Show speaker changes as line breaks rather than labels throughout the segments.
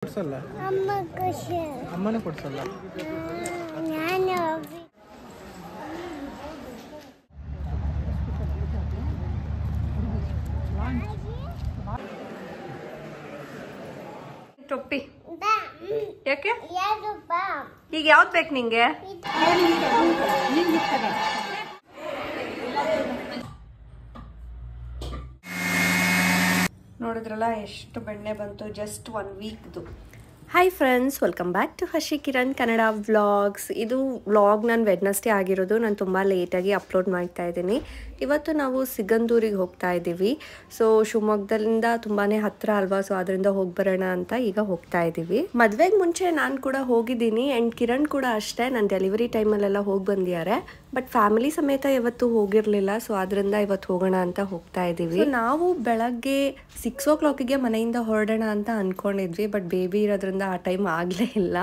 ಕೊಡ್ಸಲ್ಲ ಅಮ್ಮನೂ ಕೊಡ್ಸಲ್ಲ.
ಟೊಪ್ಪಿ ಯಾಕೆ ಈಗ ಯಾವ್ದು ಬೇಕು ನಿಂಗೆ? ನೋಡಿದ್ರಲ್ಲ ಎಷ್ಟು ಬೆಣ್ಣೆ ಬಂತು ಜಸ್ಟ್ 1 ವೀಕ್ದು. Hi friends, welcome back to Harshi Kiran Kannada vlogs. ಇದು ವ್ಲಾಗ್ ನಾನು ವೆಡ್ನೆಸ್ಡೇ ಆಗಿರೋದು. ನಾನು ತುಂಬ ಲೇಟಾಗಿ ಅಪ್ಲೋಡ್ ಮಾಡ್ತಾ ಇದ್ದೀನಿ. ಇವತ್ತು ನಾವು ಸಿಗಂದೂರಿಗೆ ಹೋಗ್ತಾ ಇದ್ದೀವಿ. ಸೊ ಶಿವಮೊಗ್ಗದಿಂದ ತುಂಬಾ ಹತ್ತಿರ ಅಲ್ವಾ, ಸೊ ಅದರಿಂದ ಹೋಗಿ ಬರೋಣ ಅಂತ ಈಗ ಹೋಗ್ತಾ ಇದ್ದೀವಿ. ಮದುವೆಗೆ ಮುಂಚೆ ನಾನು ಕೂಡ ಹೋಗಿದ್ದೀನಿ ಆ್ಯಂಡ್ ಕಿರಣ್ ಕೂಡ ಅಷ್ಟೇ. ನಾನು ಡೆಲಿವರಿ ಟೈಮಲ್ಲೆಲ್ಲ ಹೋಗಿ ಬಂದಿದ್ದಾರೆ. ಬಟ್ ಫ್ಯಾಮಿಲಿ ಸಮೇತ ಇವತ್ತು ಹೋಗಿರಲಿಲ್ಲ, ಸೊ ಅದರಿಂದ ಇವತ್ತು ಹೋಗೋಣ ಅಂತ ಹೋಗ್ತಾ ಇದ್ದೀವಿ. ನಾವು ಬೆಳಗ್ಗೆ 6 o'clock ಮನೆಯಿಂದ ಹೊರಡೋಣ ಅಂತ ಅಂದ್ಕೊಂಡಿದ್ವಿ. ಬಟ್ ಬೇಬಿ ಇರೋದ್ರಿಂದ ಆ ಟೈಮ್ ಆಗಲೇ ಇಲ್ಲ.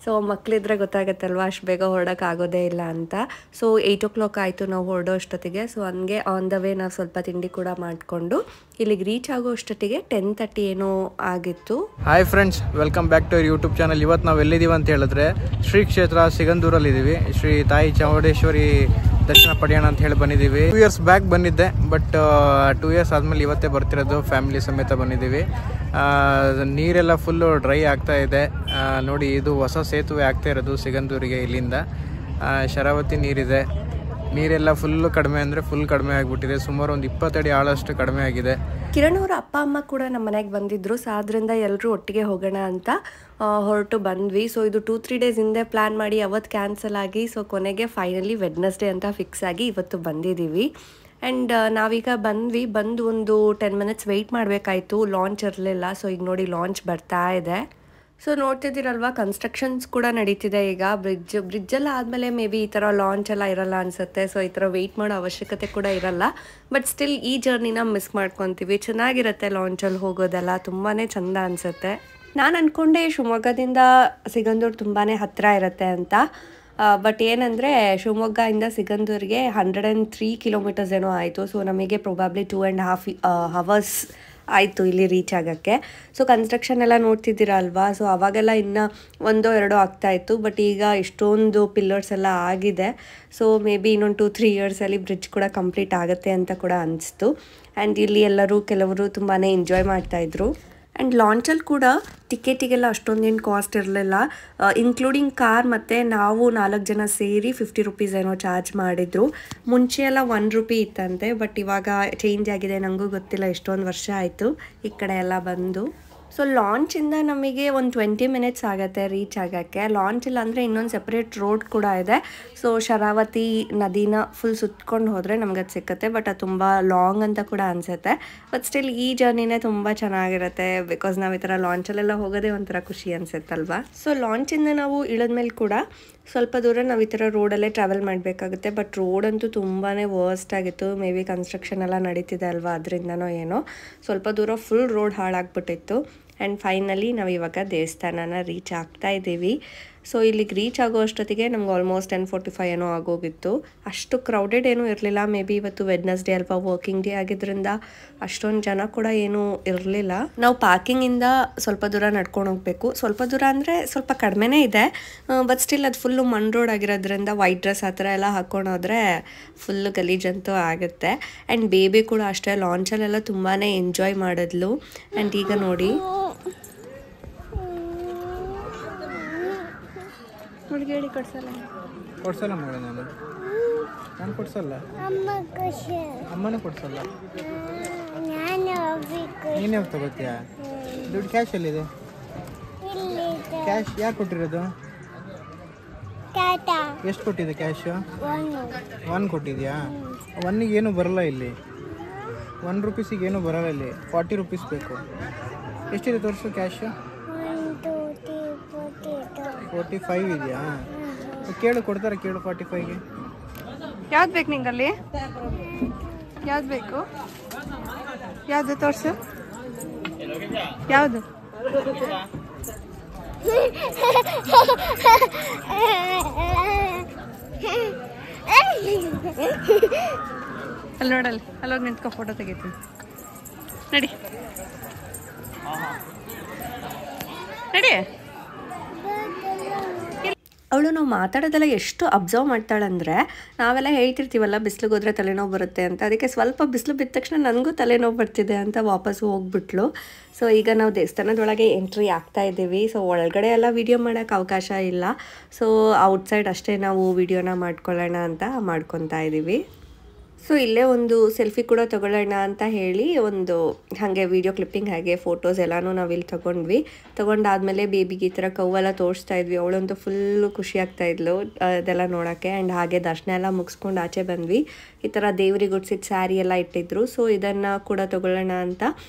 ಸೊ ಮಕ್ಕಳಿದ್ರೆ ಗೊತ್ತಾಗತ್ತಲ್ವ, ಅಷ್ಟು ಬೇಗ ಹೊರಡೋಕೆ ಆಗೋದೇ ಇಲ್ಲ ಅಂತ. ಸೊ 8 o'clock ಆಯಿತು ನಾವು ಹೊರಡೋ ಅಷ್ಟೊತ್ತಿಗೆ. ಸೊ ಹಂಗೆ ಆನ್ ದ ವೇ ನಾವು ಸ್ವಲ್ಪ ತಿಂಡಿ ಕೂಡ ಮಾಡಿಕೊಂಡು ಇಲ್ಲಿಗೆ ರೀಚ್ ಆಗೋ ಅಷ್ಟೊತ್ತಿಗೆ 10:30 ಏನೋ ಆಗಿತ್ತು.
Hi friends, welcome back to our YouTube channel. ಇವತ್ತು ನಾವು ಎಲ್ಲಿದ್ದೀವಿ ಅಂತ ಹೇಳಿದ್ರೆ ಶ್ರೀ ಕ್ಷೇತ್ರ ಸಿಗಂದೂರಲ್ಲಿ ಇದ್ದೀವಿ. ಶ್ರೀ ತಾಯಿ ಚಾಮುಂಡೇಶ್ವರಿ ದರ್ಶನ ಪಡೆಯೋಣ ಅಂತ ಹೇಳಿ ಬಂದಿದ್ದೀವಿ. 2 years ಬ್ಯಾಕ್ ಬಂದಿದ್ದೆ, ಬಟ್ 2 years ಆದಮೇಲೆ ಇವತ್ತೇ ಬರ್ತಿರೋದು. ಫ್ಯಾಮಿಲಿ ಸಮೇತ ಬಂದಿದ್ದೀವಿ. ನೀರೆಲ್ಲ ಫುಲ್ಲು ಡ್ರೈ ಆಗ್ತಾ ಇದೆ ನೋಡಿ. ಇದು ಹೊಸ ಸೇತುವೆ ಆಗ್ತಾ ಇರೋದು ಸಿಗಂದೂರಿಗೆ. ಇಲ್ಲಿಂದ ಶರಾವತಿ ನೀರಿದೆ. ನೀರೆಲ್ಲ ಫುಲ್ಲು ಕಡಿಮೆ ಅಂದರೆ ಫುಲ್ ಕಡಿಮೆ ಆಗಿಬಿಟ್ಟಿದೆ. ಸುಮಾರು ಒಂದು 20 ಅಡಿ ಆಳಷ್ಟು ಕಡಿಮೆ ಆಗಿದೆ.
ಕಿರಣ್ ಅವರ ಅಪ್ಪ ಅಮ್ಮ ಕೂಡ ನಮ್ಮ ಮನೆಗೆ ಬಂದಿದ್ರು. ಸೊ ಅದರಿಂದ ಎಲ್ಲರೂ ಒಟ್ಟಿಗೆ ಹೋಗೋಣ ಅಂತ ಹೊರಟು ಬಂದ್ವಿ. ಸೊ ಇದು 2-3 days ಹಿಂದೆ ಪ್ಲ್ಯಾನ್ ಮಾಡಿ ಅವತ್ತು ಕ್ಯಾನ್ಸಲ್ ಆಗಿ, ಸೊ ಕೊನೆಗೆ ಫೈನಲಿ ವೆಡ್ನೆಸ್ಡೇ ಅಂತ ಫಿಕ್ಸ್ ಆಗಿ ಇವತ್ತು ಬಂದಿದ್ದೀವಿ. ಆ್ಯಂಡ್ ನಾವೀಗ ಬಂದು ಒಂದು 10 minutes ವೆಯ್ಟ್ ಮಾಡಬೇಕಾಯ್ತು. ಲಾಂಚ್ ಇರಲಿಲ್ಲ. ಸೊ ಈಗ ನೋಡಿ ಲಾಂಚ್ ಬರ್ತಾ ಇದೆ. ಸೊ ನೋಡ್ತಿದ್ದೀರಲ್ವಾ, ಕನ್ಸ್ಟ್ರಕ್ಷನ್ಸ್ ಕೂಡ ನಡೀತಿದೆ ಈಗ. ಬ್ರಿಡ್ಜೆಲ್ಲ ಆದಮೇಲೆ ಮೇ ಬಿ ಈ ಥರ ಲಾಂಚ್ ಎಲ್ಲ ಇರಲ್ಲ ಅನಿಸುತ್ತೆ. ಸೊ ಈ ಥರ ವೆಯ್ಟ್ ಮಾಡೋ ಅವಶ್ಯಕತೆ ಕೂಡ ಇರಲ್ಲ. ಬಟ್ ಸ್ಟಿಲ್ ಈ ಜರ್ನಿನ ಮಿಸ್ ಮಾಡ್ಕೊತೀವಿ. ಚೆನ್ನಾಗಿರುತ್ತೆ ಲಾಂಚಲ್ಲಿ ಹೋಗೋದೆಲ್ಲ, ತುಂಬಾ ಚೆಂದ ಅನಿಸುತ್ತೆ. ನಾನು ಅಂದ್ಕೊಂಡೆ ಶಿವಮೊಗ್ಗದಿಂದ ಸಿಗಂದೂರು ತುಂಬಾ ಹತ್ತಿರ ಇರುತ್ತೆ ಅಂತ. ಬಟ್ ಏನಂದರೆ ಶಿವಮೊಗ್ಗದಿಂದ ಸಿಗಂದೂರಿಗೆ 103 kilometers ಏನೋ ಆಯಿತು. ಸೊ ನಮಗೆ ಪ್ರೊಬಾಬ್ಲಿ 2.5 hours ಆಯಿತು ಇಲ್ಲಿ ರೀಚ್ ಆಗೋಕ್ಕೆ. ಸೊ ಕನ್ಸ್ಟ್ರಕ್ಷನ್ ಎಲ್ಲ ನೋಡ್ತಿದ್ದೀರಾ ಅಲ್ವಾ. ಸೊ ಅವಾಗೆಲ್ಲ ಇನ್ನೂ 1-2 ಆಗ್ತಾಯಿತ್ತು. ಬಟ್ ಈಗ ಇಷ್ಟೊಂದು ಪಿಲ್ಲರ್ಸ್ ಎಲ್ಲ ಆಗಿದೆ. ಸೊ ಮೇ ಬಿ ಇನ್ನೊಂದು 2-3 yearsಲ್ಲಿ ಬ್ರಿಡ್ಜ್ ಕೂಡ ಕಂಪ್ಲೀಟ್ ಆಗುತ್ತೆ ಅಂತ ಕೂಡ ಅನಿಸ್ತು. ಆ್ಯಂಡ್ ಇಲ್ಲಿ ಕೆಲವರು ತುಂಬಾ ಎಂಜಾಯ್ ಮಾಡ್ತಾಯಿದ್ರು. ಆ್ಯಂಡ್ ಲಾಂಚಲ್ಲಿ ಕೂಡ ಟಿಕೆಟಿಗೆಲ್ಲ ಅಷ್ಟೊಂದೇನು ಕಾಸ್ಟ್ ಇರಲಿಲ್ಲ. ಇನ್ಕ್ಲೂಡಿಂಗ್ ಕಾರ್ ಮತ್ತು ನಾವು 4 ಜನ ಸೇರಿ 50 rupees ಏನೋ ಚಾರ್ಜ್ ಮಾಡಿದರು. ಮುಂಚೆ ಎಲ್ಲ 1 rupee ಇತ್ತಂತೆ. ಬಟ್ ಇವಾಗ ಚೇಂಜ್ ಆಗಿದೆ. ನನಗೂ ಗೊತ್ತಿಲ್ಲ, ಎಷ್ಟೊಂದು ವರ್ಷ ಆಯಿತು ಈ ಕಡೆ ಎಲ್ಲ ಬಂದು. ಸೊ ಲಾಂಚಿಂದ ನಮಗೆ ಒಂದು 20 minutes ಆಗುತ್ತೆ ರೀಚ್ ಆಗೋಕ್ಕೆ. ಲಾಂಚ್ ಇಲ್ಲ ಅಂದರೆ ಇನ್ನೊಂದು ಸೆಪ್ರೇಟ್ ರೋಡ್ ಕೂಡ ಇದೆ. ಸೊ ಶರಾವತಿ ನದಿನ ಫುಲ್ ಸುತ್ಕೊಂಡು ಹೋದರೆ ನಮ್ಗೆ ಅದು ಸಿಕ್ಕತ್ತೆ. ಬಟ್ ಅದು ತುಂಬ ಲಾಂಗ್ ಅಂತ ಕೂಡ ಅನಿಸುತ್ತೆ. ಬಟ್ ಸ್ಟಿಲ್ ಈ ಜರ್ನಿನೇ ತುಂಬ ಚೆನ್ನಾಗಿರುತ್ತೆ. ಬಿಕಾಸ್ ನಾವು ಈ ಥರ ಲಾಂಚಲ್ಲೆಲ್ಲ ಹೋಗೋದೇ ಒಂಥರ ಖುಷಿ ಅನಿಸುತ್ತಲ್ವ. ಸೊ ಲಾಂಚಿಂದ ನಾವು ಇಳಿದ್ಮೇಲೆ ಕೂಡ ಸ್ವಲ್ಪ ದೂರ ನಾವು ಈ ಥರ ರೋಡಲ್ಲೇ ಟ್ರಾವೆಲ್ ಮಾಡಬೇಕಾಗುತ್ತೆ. ಬಟ್ ರೋಡ್ ಅಂತೂ ತುಂಬಾ ವರ್ಸ್ಟ್ ಆಗಿತ್ತು. ಮೇ ಬಿ ಕನ್ಸ್ಟ್ರಕ್ಷನ್ ಎಲ್ಲ ನಡೀತಿದೆ ಅಲ್ವಾ, ಅದರಿಂದನೋ ಏನೋ ಸ್ವಲ್ಪ ದೂರ ಫುಲ್ ರೋಡ್ ಹಾಳಾಗ್ಬಿಟ್ಟಿತ್ತು. ಆ್ಯಂಡ್ ಫೈನಲಿ ನಾವು ಇವಾಗ ದೇವಸ್ಥಾನನ ರೀಚ್ ಆಗ್ತಾ ಇದ್ದೀವಿ. ಸೊ ಇಲ್ಲಿಗೆ ರೀಚ್ ಆಗೋ ಅಷ್ಟೊತ್ತಿಗೆ ನಮ್ಗೆ ಆಲ್ಮೋಸ್ಟ್ 10:45 ಏನೋ ಆಗೋಗಿತ್ತು. ಅಷ್ಟು ಕ್ರೌಡೆಡ್ ಏನೂ ಇರಲಿಲ್ಲ. ಮೇ ಬಿ ಇವತ್ತು ವೆಡ್ನೆಸ್ಡೇ ಅಲ್ವಾ, ವರ್ಕಿಂಗ್ ಡೇ ಆಗಿದ್ದರಿಂದ ಅಷ್ಟೊಂದು ಜನ ಕೂಡ ಏನೂ ಇರಲಿಲ್ಲ. ನಾವು ಪಾರ್ಕಿಂಗಿಂದ ಸ್ವಲ್ಪ ದೂರ ನಡ್ಕೊಂಡು ಹೋಗಬೇಕು. ಸ್ವಲ್ಪ ದೂರ ಅಂದರೆ ಸ್ವಲ್ಪ ಕಡಿಮೆನೇ ಇದೆ. ಬಟ್ ಸ್ಟಿಲ್ ಅದು ಫುಲ್ಲು ಮಣ್ ರೋಡ್ ಆಗಿರೋದ್ರಿಂದ ವೈಟ್ ಡ್ರೆಸ್ ಆ ಥರ ಎಲ್ಲ ಹಾಕ್ಕೊಂಡು ಹೋದರೆ ಫುಲ್ಲು ಗಲೀಜಂತೂ ಆಗುತ್ತೆ. ಆ್ಯಂಡ್ ಬೇಬಿ ಕೂಡ ಅಷ್ಟೇ ಲಾಂಚಲ್ಲೆಲ್ಲ ತುಂಬಾ ಎಂಜಾಯ್ ಮಾಡಿದ್ಲು. ಆ್ಯಂಡ್ ಈಗ ನೋಡಿ ಹುಡುಗಿ
ಕೊಡ್ಸಲ್ಲ ಮಗ, ನಾನು ಕೊಡ್ಸಲ್ಲ. ಅಮ್ಮನೂ ಕೊಡ್ಸಲ್ಲ. ನೀನೇ ಹೋಗಿ ತಗೋತೀಯಾ? ದುಡ್ಡು ಕ್ಯಾಶ್ ಎಲ್ಲಿದೆ? ಕ್ಯಾಶ್ ಯಾಕೆ ಕೊಟ್ಟಿರೋದು? ಎಷ್ಟು ಕೊಟ್ಟಿದೆ ಕ್ಯಾಶು? 1 ಕೊಟ್ಟಿದ್ಯಾ? 1ಗೆ ಏನೂ ಬರಲ್ಲ ಇಲ್ಲಿ. 1 rupeesಗೆ ಏನೂ ಬರಲ್ಲ ಇಲ್ಲಿ. 40 rupees ಬೇಕು. ಎಷ್ಟಿದೆ ತೋರಿಸು ಕ್ಯಾಶು? 45 ಇದೆಯಾ? ಕೇಳು, ಕೊಡ್ತಾರೆ ಕೇಳು. 45ಗೆ
ಯಾವ್ದು ಬೇಕು ನಿಂಗಲ್ಲಿ? ಯಾವ್ದು ಬೇಕು? ಯಾವುದು ತೋರಿಸು. ಯಾವುದು? ಅಲ್ಲಿ ನೋಡಲ್ಲಿ, ಅಲ್ಲೋಗಿ ನಿಂತ್ಕೊ, ಫೋಟೋ ತೆಗಿತೀನಿ ನಡಿ. ನಡಿ. ಅವಳು ನಾವು ಮಾತಾಡೋದೆಲ್ಲ ಎಷ್ಟು ಅಬ್ಸರ್ವ್ ಮಾಡ್ತಾಳಂದರೆ, ನಾವೆಲ್ಲ ಹೇಳ್ತಿರ್ತೀವಲ್ಲ ಬಿಸಿಲಿಗೆ ಹೋದರೆ ತಲೆನೋವು ಬರುತ್ತೆ ಅಂತ, ಅದಕ್ಕೆ ಸ್ವಲ್ಪ ಬಿಸಿಲು ಬಿದ್ದ ತಕ್ಷಣ ನನಗೂ ತಲೆನೋವು ಬರ್ತಿದೆ ಅಂತ ವಾಪಸ್ ಹೋಗ್ಬಿಟ್ಲು. ಸೊ ಈಗ ನಾವು ದೇವಸ್ಥಾನದೊಳಗೆ ಎಂಟ್ರಿ ಆಗ್ತಾ ಇದ್ದೀವಿ. ಸೊ ಒಳಗಡೆ ಎಲ್ಲ ವೀಡಿಯೋ ಮಾಡೋಕ್ಕೆ ಅವಕಾಶ ಇಲ್ಲ. ಸೊ ಔಟ್ಸೈಡ್ ಅಷ್ಟೇ ನಾವು ವೀಡಿಯೋನ ಮಾಡ್ಕೊಳ್ಳೋಣ ಅಂತ ಮಾಡ್ಕೊತಾ ಇದ್ದೀವಿ. ಸೊ ಇಲ್ಲೇ ಒಂದು ಸೆಲ್ಫಿ ಕೂಡ ತೊಗೊಳ್ಳೋಣ ಅಂತ ಹೇಳಿ ಒಂದು ಹಾಗೆ ವೀಡಿಯೋ ಕ್ಲಿಪ್ಪಿಂಗ್ ಹಾಗೆ ಫೋಟೋಸ್ ಎಲ್ಲನೂ ನಾವಿಲ್ಲಿ ತೊಗೊಂಡ್ವಿ. ತೊಗೊಂಡಾದ್ಮೇಲೆ ಬೇಬಿಗೆ ಈ ಥರ ಕವ್ವೆಲ್ಲ ತೋರಿಸ್ತಾ ಇದ್ವಿ. ಅವಳಂತೂ ಫುಲ್ಲು ಖುಷಿ ಆಗ್ತಾ ಇದ್ಲು ಅದೆಲ್ಲ ನೋಡೋಕ್ಕೆ. ಆ್ಯಂಡ್ ಹಾಗೆ ದರ್ಶನ ಎಲ್ಲ ಮುಗಿಸ್ಕೊಂಡು ಆಚೆ ಬಂದ್ವಿ. ಈ ಥರ ದೇವ್ರಿಗೆ ಉಡ್ಸಿದ ಸ್ಯಾರಿ ಎಲ್ಲ ಇಟ್ಟಿದ್ರು. ಸೊ ಇದನ್ನು ಕೂಡ ತೊಗೊಳ್ಳೋಣ ಅಂತ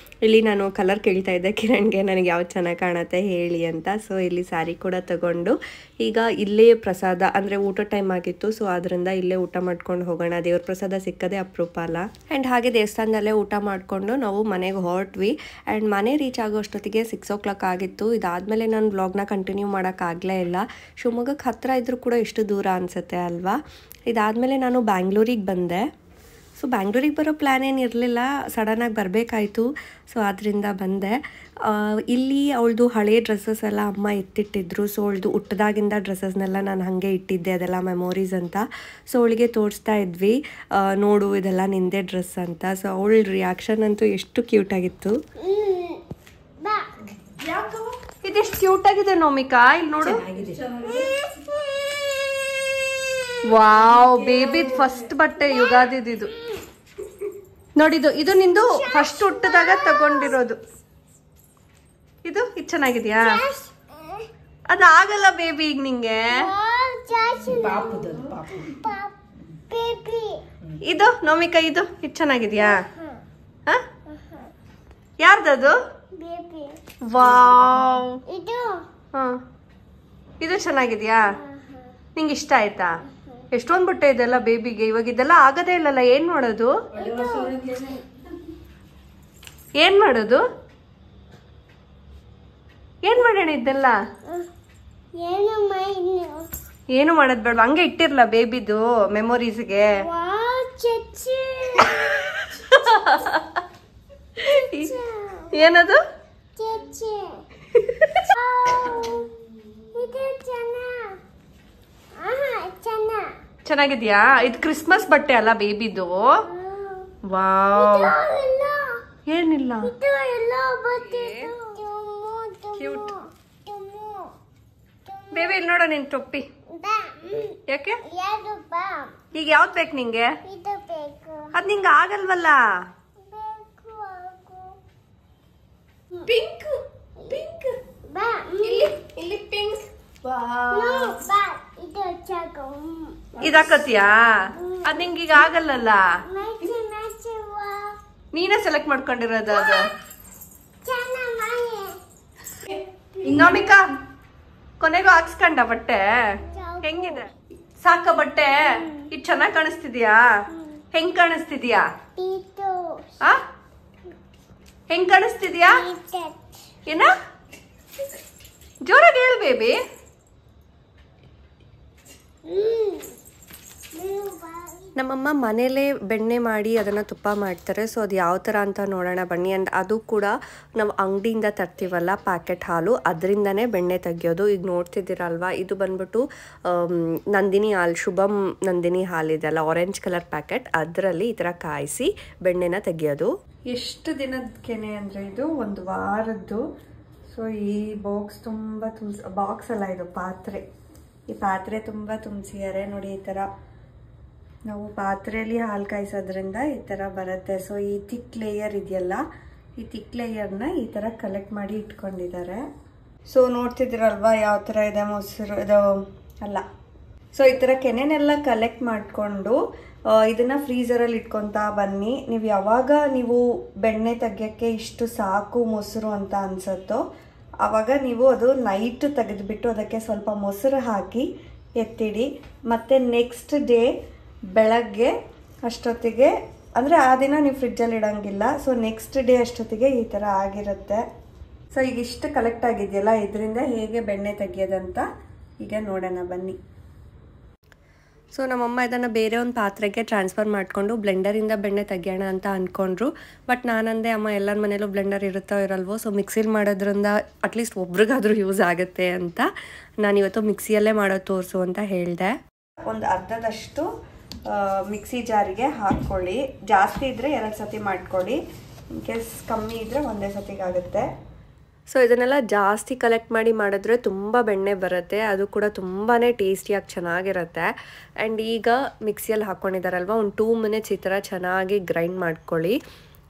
ಇಲ್ಲಿ ನಾನು ಕಲರ್ ಕೇಳ್ತಾ ಇದ್ದೆ ಕಿರಣ್ಗೆ, ನನಗೆ ಯಾವ್ದು ಚೆನ್ನಾಗಿ ಕಾಣುತ್ತೆ ಹೇಳಿ ಅಂತ. ಸೊ ಇಲ್ಲಿ ಸ್ಯಾರಿ ಕೂಡ ತೊಗೊಂಡು ಈಗ ಇಲ್ಲೇ ಪ್ರಸಾದ ಅಂದರೆ ಊಟ ಟೈಮ್ ಆಗಿತ್ತು. ಸೊ ಅದರಿಂದ ಇಲ್ಲೇ ಊಟ ಮಾಡ್ಕೊಂಡು ಹೋಗೋಣ, ದೇವ್ರ ಪ್ರಸಾದ ಸಿಕ್ಕದೆ ಅಪರೂಪ ಅಲ್ಲ. ಆ್ಯಂಡ್ ಹಾಗೆ ದೇವಸ್ಥಾನದಲ್ಲೇ ಊಟ ಮಾಡಿಕೊಂಡು ನಾವು ಮನೆಗೆ ಹೊರಟ್ವಿ. ಆ್ಯಂಡ್ ಮನೆ ರೀಚ್ ಆಗೋ ಅಷ್ಟೊತ್ತಿಗೆ 6 o'clock ಆಗಿತ್ತು. ಇದಾದಮೇಲೆ ನಾನು ವ್ಲಾಗ್ನ ಕಂಟಿನ್ಯೂ ಮಾಡೋಕ್ಕಾಗಲೇ ಇಲ್ಲ. ಶಿವಮೊಗ್ಗಕ್ಕೆ ಹತ್ತಿರ ಇದ್ದರೂ ಕೂಡ ಎಷ್ಟು ದೂರ ಅನಿಸುತ್ತೆ ಅಲ್ವಾ. ಇದಾದಮೇಲೆ ನಾನು ಬ್ಯಾಂಗ್ಳೂರಿಗೆ ಬಂದೆ. ಸೊ ಬ್ಯಾಂಗ್ಳೂರಿಗೆ ಬರೋ ಪ್ಲ್ಯಾನ್ ಏನು ಇರಲಿಲ್ಲ, ಸಡನ್ನಾಗಿ ಬರಬೇಕಾಯ್ತು. ಸೊ ಅದರಿಂದ ಬಂದೆ. ಇಲ್ಲಿ ಅವಳದು ಹಳೆ ಡ್ರೆಸ್ಸಸ್ ಎಲ್ಲ ಅಮ್ಮ ಎತ್ತಿಟ್ಟಿದ್ರು. ಸೊ ಅವಳದು ಹುಟ್ಟದಾಗಿಂದ ಡ್ರೆಸ್ಸಸ್ನೆಲ್ಲ ನಾನು ಹಾಗೆ ಇಟ್ಟಿದ್ದೆ, ಅದೆಲ್ಲ ಮೆಮೊರೀಸ್ ಅಂತ. ಸೊ ಅವಳಿಗೆ ತೋರಿಸ್ತಾ ಇದ್ವಿ, ನೋಡು ಇದೆಲ್ಲ ನಿಂದೆ ಡ್ರೆಸ್ ಅಂತ. ಸೊ ಅವಳ ರಿಯಾಕ್ಷನ್ ಅಂತೂ ಎಷ್ಟು ಕ್ಯೂಟಾಗಿತ್ತು. ಇದೆಷ್ಟು ಕ್ಯೂಟಾಗಿದೆ ನೋಮಿಕಾ, ಇಲ್ಲಿ ನೋಡು. ವಾವ್, ಬೇಬಿದ್ ಫಸ್ಟ್ ಬಟ್ಟೆ ಯುಗಾದಿದು ನೋಡಿದು. ಇದು ನಿಂದು ಫಸ್ಟ್ ಹುಟ್ಟದಾಗ ತಗೊಂಡಿರೋದು. ಇದು ಚೆನ್ನಾಗಿದ್ಯಾ? ಅದಾಗಲ್ಲ ಬೇಬಿ ಈಗ ನಿಂಗೆ. ಇದು ನೋಮಿಕಾ, ಇದು ಚೆನ್ನಾಗಿದ್ಯಾ? ಯಾರ್ದದು? ವಾವ್, ಇದು ಚೆನ್ನಾಗಿದ್ಯಾ? ನಿಂಗೆ ಇಷ್ಟ ಆಯ್ತಾ? ಎಷ್ಟೊಂದು ಬಟ್ಟೆ ಇದೆಲ್ಲ ಬೇಬಿಗೆ. ಇವಾಗ ಇದೆಲ್ಲ ಆಗದೇ ಇಲ್ಲಲ್ಲ, ಏನ್ ಮಾಡೋದು? ಏನ್ ಮಾಡೋದು? ಏನ್ ಮಾಡೋಣ ಇದೆಲ್ಲ? ಏನು ಮಾಡೋದ್ ಬೇಡ, ಹಂಗೆ ಇಟ್ಟಿರ್ಲ ಬೇಬಿದು ಮೆಮೊರೀಸ್ಗೆ. ಏನದು? ಚೆನ್ನಾಗಿದ್ಯಾ? ಇದು ಕ್ರಿಸ್ಮಸ್ ಬಟ್ಟೆ ಅಲ್ಲ ಬೇಬಿದು. ವಾವ್, ಏನಿಲ್ಲ ಕ್ಯೂಟ್ ಬೇಬಿ. ಇಲ್ಲಿ ನೋಡ ನಿನ್ ಟೊಪ್ಪಿ. ಯಾಕೆ ಈಗ ಯಾವ್ದು ಬೇಕು ನಿಂಗೆ? ಅದ್ ನಿಂಗೆ ಆಗಲ್ವಲ್ಲ. ಪಿಂಕ್ ಪಿಂಕ್ ಇಲ್ಲಿ ಪಿಂಕ್. ಇದಾಕತ್ಯಾ? ಅದ್ ನಿಂಗೆ ಈಗ ಆಗಲ್ಲಲ್ಲ. ನೀನೇ ಸೆಲೆಕ್ಟ್ ಮಾಡ್ಕೊಂಡಿರೋದು ಅದು. ನೋಮಿಕಾ ಕೊನೆಗೂ ಹಾಕ್ಸ್ಕೊಂಡ ಬಟ್ಟೆ? ಹೆಂಗಿದೆ? ಸಾಕ ಬಟ್ಟೆ? ಇದು ಚೆನ್ನಾಗ್ ಕಾಣಿಸ್ತಿದ್ಯಾ? ಹೆಂಗ್ ಕಾಣಿಸ್ತಿದ್ಯಾ? ಹೆಂಗ್ ಕಾಣಿಸ್ತಿದ್ಯಾ? ಏನ ಜೋರಾಗಿ ಹೇಳು ಬೇಬಿ. ನಮ್ಮಮ್ಮ ಮನೇಲೇ ಬೆಣ್ಣೆ ಮಾಡಿ ಅದನ್ನು ತುಪ್ಪ ಮಾಡ್ತಾರೆ. ಸೊ ಅದು ಯಾವ ಥರ ಅಂತ ನೋಡೋಣ ಬನ್ನಿ. ಆ್ಯಂಡ್ ಅದು ಕೂಡ ನಾವು ಅಂಗಡಿಯಿಂದ ತರ್ತೀವಲ್ಲ ಪ್ಯಾಕೆಟ್ ಹಾಲು, ಅದರಿಂದನೇ ಬೆಣ್ಣೆ ತೆಗಿಯೋದು. ಈಗ ನೋಡ್ತಿದ್ದೀರಲ್ವ, ಇದು ಬಂದ್ಬಿಟ್ಟು ನಂದಿನಿ ಹಾಲು, ಶುಭಮ್ ನಂದಿನಿ ಹಾಲಿದೆಲ್ಲ ಆರೆಂಜ್ ಕಲರ್ ಪ್ಯಾಕೆಟ್, ಅದರಲ್ಲಿ ಈ ಥರ ಕಾಯಿಸಿ ಬೆಣ್ಣೆನ ತೆಗಿಯೋದು. ಎಷ್ಟು ದಿನದ ಕೆನೆ ಅಂದರೆ ಇದು 1 ವಾರದ್ದು. ಸೊ ಈ ಬಾಕ್ಸ್ ತುಂಬ ಬಾಕ್ಸ್ ಅಲ್ಲ, ಇದು ಪಾತ್ರೆ. ಈ ಪಾತ್ರೆ ತುಂಬ ತುಂಬಿಸಿದ್ದಾರೆ ನೋಡಿ. ಈ ಥರ ನಾವು ಪಾತ್ರೆಯಲ್ಲಿ ಹಾಲು ಕಾಯಿಸೋದ್ರಿಂದ ಈ ಥರ ಬರುತ್ತೆ. ಸೊ ಈ ಥಿಕ್ ಲೇಯರ್ ಇದೆಯಲ್ಲ, ಈ ಥಿಕ್ ಲೇಯರ್ನ ಈ ಥರ ಕಲೆಕ್ಟ್ ಮಾಡಿ ಇಟ್ಕೊಂಡಿದ್ದಾರೆ. ಸೊ ನೋಡ್ತಿದ್ದೀರಲ್ವ ಯಾವ ಥರ ಇದೆ ಮೊಸರು, ಇದು ಅಲ್ಲ. ಸೊ ಈ ಥರ ಕೆನೆನೆಲ್ಲ ಕಲೆಕ್ಟ್ ಮಾಡಿಕೊಂಡು ಇದನ್ನು ಫ್ರೀಝರಲ್ಲಿ ಇಟ್ಕೊತಾ ಬನ್ನಿ. ನೀವು ಯಾವಾಗ ನೀವು ಬೆಣ್ಣೆ ತೆಗಿಯೋಕ್ಕೆ ಇಷ್ಟು ಸಾಕು ಮೊಸರು ಅಂತ ಅನ್ಸುತ್ತೋ ಆವಾಗ ನೀವು ಅದು ನೈಟ್ ತೆಗೆದುಬಿಟ್ಟು ಅದಕ್ಕೆ ಸ್ವಲ್ಪ ಮೊಸರು ಹಾಕಿ ಎತ್ತಿಡಿ. ಮತ್ತು ನೆಕ್ಸ್ಟ್ ಡೇ ಬೆಳಗ್ಗೆ ಅಷ್ಟೊತ್ತಿಗೆ, ಅಂದರೆ ಆ ದಿನ ನೀವು ಫ್ರಿಡ್ಜಲ್ಲಿ ಇಡೋಂಗಿಲ್ಲ. ಸೊ ನೆಕ್ಸ್ಟ್ ಡೇ ಅಷ್ಟೊತ್ತಿಗೆ ಈ ಥರ ಆಗಿರುತ್ತೆ. ಸೊ ಈಗ ಇಷ್ಟು ಕಲೆಕ್ಟ್ ಆಗಿದೆಯಲ್ಲ, ಇದರಿಂದ ಹೇಗೆ ಬೆಣ್ಣೆ ತೆಗಿಯೋದಂತ ಈಗ ನೋಡೋಣ ಬನ್ನಿ. ಸೊ ನಮ್ಮಮ್ಮ ಇದನ್ನು ಬೇರೆ ಒಂದು ಪಾತ್ರೆಗೆ ಟ್ರಾನ್ಸ್ಫರ್ ಮಾಡಿಕೊಂಡು ಬ್ಲೆಂಡರಿಂದ ಬೆಣ್ಣೆ ತೆಗಿಯೋಣ ಅಂತ ಅಂದ್ಕೊಂಡ್ರು. ಬಟ್ ನಾನಂದೆ ಅಮ್ಮ ಎಲ್ಲರ ಮನೇಲೂ ಬ್ಲೆಂಡರ್ ಇರುತ್ತೋ ಇರಲ್ವೋ, ಸೊ ಮಿಕ್ಸಿಲಿ ಮಾಡೋದ್ರಿಂದ ಅಟ್ಲೀಸ್ಟ್ ಒಬ್ರಿಗಾದರೂ ಯೂಸ್ ಆಗುತ್ತೆ ಅಂತ ನಾನಿವತ್ತು ಮಿಕ್ಸಿಯಲ್ಲೇ ಮಾಡೋದು ತೋರಿಸು ಅಂತ ಹೇಳಿದೆ. ಒಂದು ಅರ್ಧದಷ್ಟು ಮಿಕ್ಸಿ ಜಾರಿಗೆ ಹಾಕ್ಕೊಳ್ಳಿ. ಜಾಸ್ತಿ ಇದ್ದರೆ 2 ಸತಿ ಮಾಡ್ಕೊಳ್ಳಿ, ಇನ್ ಕೇಸ್ ಕಮ್ಮಿ ಇದ್ದರೆ ಒಂದೇ ಸತಿಗಾಗುತ್ತೆ. ಸೊ ಇದನ್ನೆಲ್ಲ ಜಾಸ್ತಿ ಕಲೆಕ್ಟ್ ಮಾಡಿ ಮಾಡಿದ್ರೆ ತುಂಬ ಬೆಣ್ಣೆ ಬರುತ್ತೆ, ಅದು ಕೂಡ ತುಂಬಾ ಟೇಸ್ಟಿಯಾಗಿ ಚೆನ್ನಾಗಿರುತ್ತೆ. ಆ್ಯಂಡ್ ಈಗ ಮಿಕ್ಸಿಯಲ್ಲಿ ಹಾಕ್ಕೊಂಡಿದ್ದಾರಲ್ವ, ಒಂದು 2 ಮಿನಿಟ್ಸ್ ಈ ಥರ ಚೆನ್ನಾಗಿ ಗ್ರೈಂಡ್ ಮಾಡ್ಕೊಳ್ಳಿ.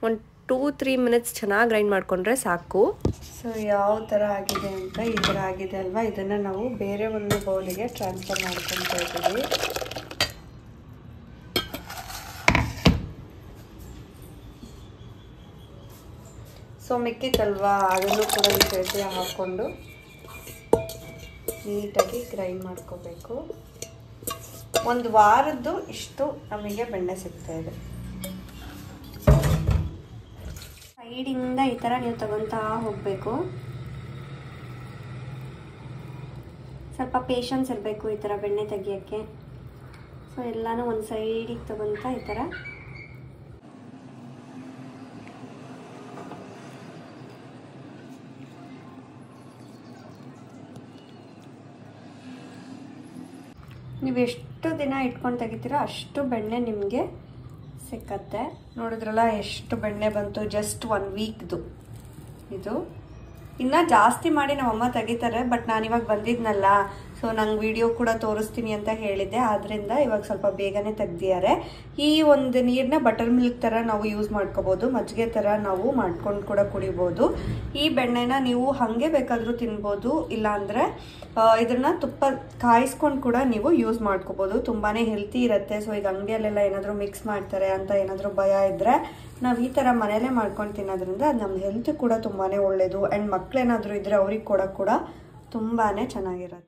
ಒಂದು 2-3 ಮಿನಿಟ್ಸ್ ಚೆನ್ನಾಗಿ ಗ್ರೈಂಡ್ ಮಾಡಿಕೊಂಡ್ರೆ ಸಾಕು. ಸೊ ಯಾವ ಥರ ಆಗಿದೆ ಅಂತ ಈ ಥರ ಆಗಿದೆ ಅಲ್ವಾ, ಇದನ್ನು ನಾವು ಬೇರೆ ಒಂದು ಬೌಲಿಗೆ ಟ್ರಾನ್ಸ್ಫರ್ ಮಾಡ್ಕೊತಾ ಇದ್ದೀವಿ. ಸೊ ಮಿಕ್ಕಿತ್ತಲ್ವಾ ಅದನ್ನು ಕೂಡ ಈ ರೀತಿ ಹಾಕ್ಕೊಂಡು ನೀಟಾಗಿ ಗ್ರೈಂಡ್ ಮಾಡ್ಕೋಬೇಕು. ಒಂದು ವಾರದ್ದು ಇಷ್ಟು ನಮಗೆ ಬೆಣ್ಣೆ ಸಿಗ್ತಾ ಇದೆ. ಸೈಡಿಂದ ಈ ಥರ ನೀವು ತಗೊತಾ ಹೋಗಬೇಕು. ಸ್ವಲ್ಪ ಪೇಷನ್ಸ್ ಇರಬೇಕು ಈ ಥರ ಬೆಣ್ಣೆ ತೆಗಿಯೋಕ್ಕೆ. ಸೊ ಎಲ್ಲನೂ ಒಂದು ಸೈಡಿಗೆ ತಗೊತಾ ಈ ಥರ ನೀವು ಎಷ್ಟು ದಿನ ಇಟ್ಕೊಂಡು ತೆಗಿತೀರೋ ಅಷ್ಟು ಬೆಣ್ಣೆ ನಿಮಗೆ ಸಿಕ್ಕತ್ತೆ. ನೋಡಿದ್ರಲ್ಲ ಎಷ್ಟು ಬೆಣ್ಣೆ ಬಂತು, ಜಸ್ಟ್ 1 ವೀಕ್ದು ಇದು. ಇನ್ನು ಜಾಸ್ತಿ ಮಾಡಿ ನಮ್ಮಮ್ಮ ತೆಗಿತಾರೆ, ಬಟ್ ನಾನಿವಾಗ ಬಂದಿದ್ನಲ್ಲ, ಸೊ ನಂಗೆ ವಿಡಿಯೋ ಕೂಡ ತೋರಿಸ್ತೀನಿ ಅಂತ ಹೇಳಿದ್ದೆ, ಆದ್ದರಿಂದ ಇವಾಗ ಸ್ವಲ್ಪ ಬೇಗನೆ ತೆಗ್ದಿದ್ದಾರೆ. ಈ ಒಂದು ನೀರನ್ನ ಬಟರ್ ಮಿಲ್ಕ್ ಥರ ನಾವು ಯೂಸ್ ಮಾಡ್ಕೋಬೋದು, ಮಜ್ಜಿಗೆ ಥರ ನಾವು ಮಾಡ್ಕೊಂಡು ಕೂಡ ಕುಡಿಬೋದು. ಈ ಬೆಣ್ಣೆನ ನೀವು ಹಾಗೆ ಬೇಕಾದರೂ ತಿನ್ಬೋದು, ಇಲ್ಲಾಂದರೆ ಇದನ್ನ ತುಪ್ಪ ಕಾಯಿಸ್ಕೊಂಡು ಕೂಡ ನೀವು ಯೂಸ್ ಮಾಡ್ಕೋಬೋದು. ತುಂಬಾ ಹೆಲ್ತಿ ಇರುತ್ತೆ. ಸೊ ಈಗ ಅಂಗಡಿಯಲ್ಲೆಲ್ಲ ಏನಾದರೂ ಮಿಕ್ಸ್ ಮಾಡ್ತಾರೆ ಅಂತ ಏನಾದರೂ ಭಯ ಇದ್ದರೆ ನಾವು ಈ ಥರ ಮನೆಯಲ್ಲೇ ಮಾಡ್ಕೊಂಡು ತಿನ್ನೋದ್ರಿಂದ ಅದು ನಮ್ಮ ಹೆಲ್ತ್ ಕೂಡ ತುಂಬಾ ಒಳ್ಳೆಯದು. ಆ್ಯಂಡ್ ಮಕ್ಕಳೇನಾದರೂ ಇದ್ದರೆ ಅವ್ರಿಗೆ ಕೂಡ ತುಂಬಾ ಚೆನ್ನಾಗಿರುತ್ತೆ.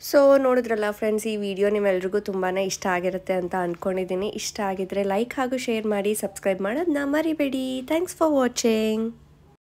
ಸೊ ನೋಡಿದ್ರಲ್ಲ ಫ್ರೆಂಡ್ಸ್, ಈ ವಿಡಿಯೋ ನಿಮ್ಮೆಲ್ರಿಗೂ ತುಂಬಾ ಇಷ್ಟ ಆಗಿರುತ್ತೆ ಅಂತ ಅಂದ್ಕೊಂಡಿದ್ದೀನಿ. ಇಷ್ಟ ಆಗಿದ್ರೆ ಲೈಕ್ ಹಾಗೂ ಶೇರ್ ಮಾಡಿ, ಸಬ್ಸ್ಕ್ರೈಬ್ ಮಾಡೋದನ್ನ ಮರಿಬೇಡಿ. Thanks for watching.